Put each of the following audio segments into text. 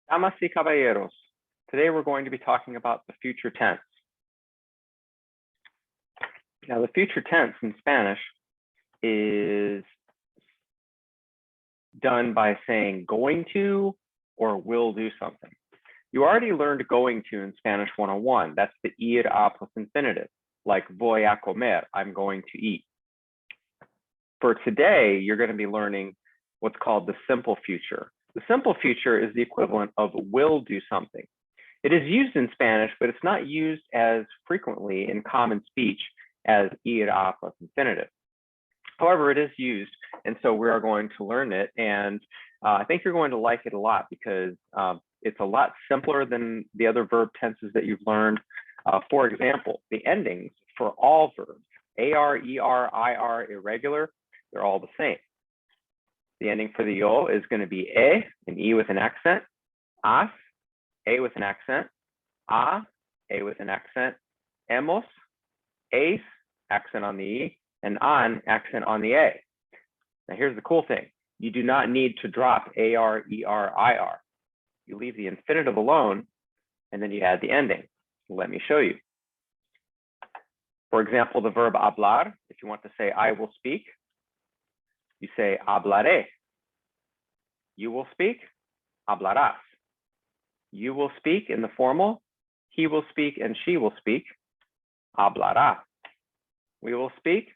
Damas y caballeros, today we're going to be talking about the future tense. Now, the future tense in Spanish is done by saying going to or will do something. You already learned going to in Spanish 101. That's the ir a plus infinitive, like voy a comer, I'm going to eat. For today, you're going to be learning what's called the simple future. The simple future is the equivalent of will do something. It is used in Spanish, but it's not used as frequently in common speech as ir a plus infinitive. However, it is used, and so we are going to learn it, and I think you're going to like it a lot because it's a lot simpler than the other verb tenses that you've learned. For example, the endings for all verbs, AR, ER, IR, irregular, they're all the same. The ending for the yo is going to be an E with an accent, as, A with an accent, A with an accent, hemos, es, accent on the E, and an, accent on the A. Now here's the cool thing. You do not need to drop AR, ER, IR. You leave the infinitive alone, and then you add the ending. Let me show you. For example, the verb hablar, if you want to say I will speak, you say hablaré. You will speak, hablarás. You will speak in the formal, he will speak and she will speak, hablará. We will speak,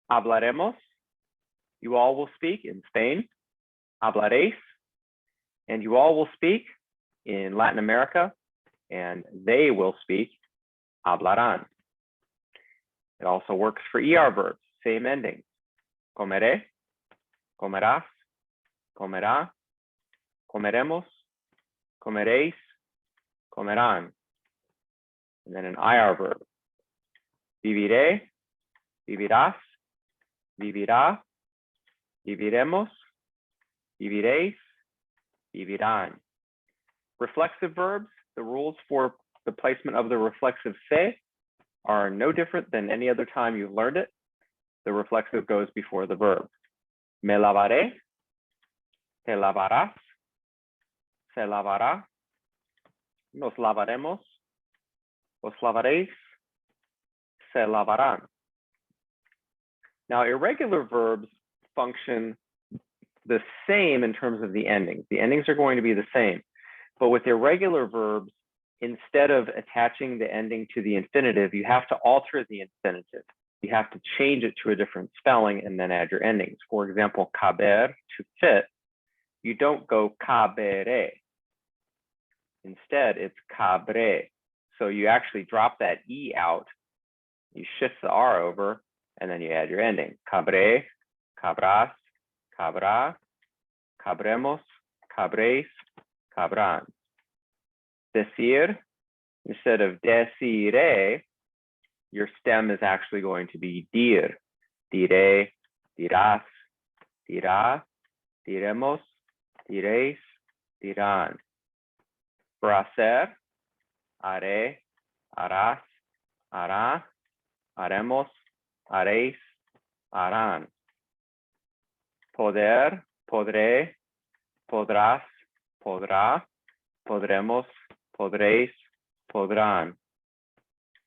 hablaremos. You all will speak in Spain, hablaréis. And you all will speak in Latin America, and they will speak, hablarán. It also works for ER verbs, same ending. Comeré, comerás, comerá, comeremos, comeréis, comerán. And then an IR verb. Viviré, vivirás, vivirá, viviremos, viviréis, vivirán. Reflexive verbs, the rules for the placement of the reflexive se are no different than any other time you've learned it. The reflexive goes before the verb. Me lavaré, te lavarás, se lavará, nos lavaremos, os lavaréis, se lavarán. Now, irregular verbs function the same in terms of the endings. The endings are going to be the same, but with irregular verbs, instead of attaching the ending to the infinitive, you have to alter the infinitive. You have to change it to a different spelling and then add your endings. For example, caber, to fit, you don't go caberé. Instead, it's cabré. So you actually drop that E out, you shift the R over, and then you add your ending. Cabré, cabrás, cabrá, cabremos, cabréis, cabrán. Decir, instead of deciré, your stem is actually going to be dir. Diré, dirás, dirá, diremos, diréis, dirán. For hacer, haré, harás, hará, haremos, haréis, harán. Poder, podré, podrás, podrá, podremos, podréis, podrán.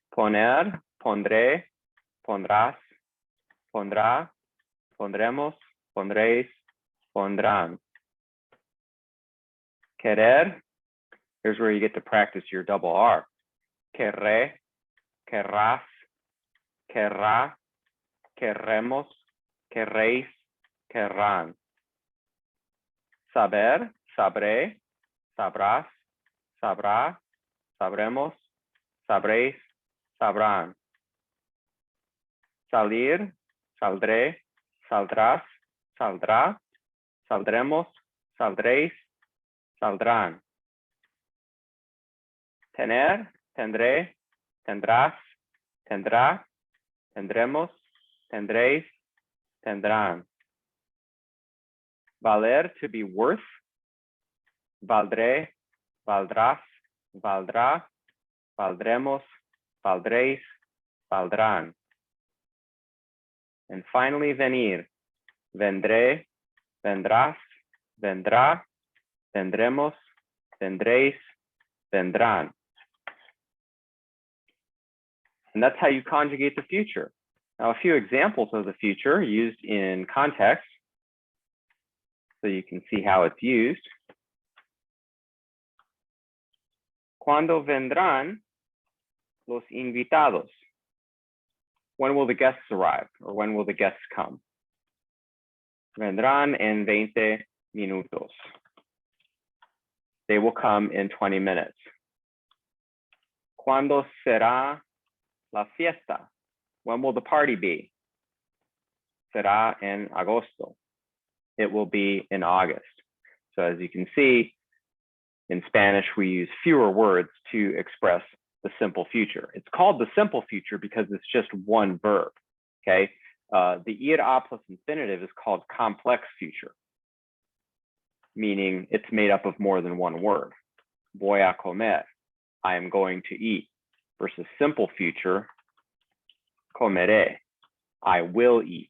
Poner, pondré, pondrás, pondrá, pondremos, pondréis, pondrán. Querer, here's where you get to practice your double R. Querré, querrás, querrá, querremos, querréis, querrán. Saber, sabré, sabrás, sabrá, sabremos, sabréis, sabrán. Salir, saldré, saldrás, saldrá, saldremos, saldréis, saldrán. Tener, tendré, tendrás, tendrá, tendremos, tendréis, tendrán. Valer, to be worth, valdré, valdrás, valdrá, valdremos, valdréis, valdrán. And finally, venir, vendré, vendrás, vendrá, vendremos, tendréis, tendrán. And that's how you conjugate the future. Now, a few examples of the future used in context, so you can see how it's used. ¿Cuándo vendrán los invitados? When will the guests arrive, or when will the guests come? Vendrán en 20 minutos. They will come in 20 minutes. ¿Cuándo será la fiesta? When will the party be? Será en agosto. It will be in August. So as you can see, in Spanish, we use fewer words to express the simple future. It's called the simple future because it's just one verb, okay? The ir a plus infinitive is called complex future, meaning it's made up of more than one word. Voy a comer, I am going to eat, versus simple future, comeré, I will eat,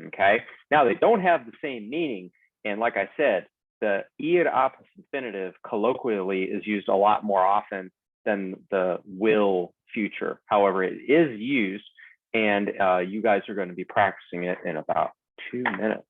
okay? Now they don't have the same meaning, and like I said, the ir a plus infinitive colloquially is used a lot more often than the will future. However, it is used, and you guys are going to be practicing it in about 2 minutes.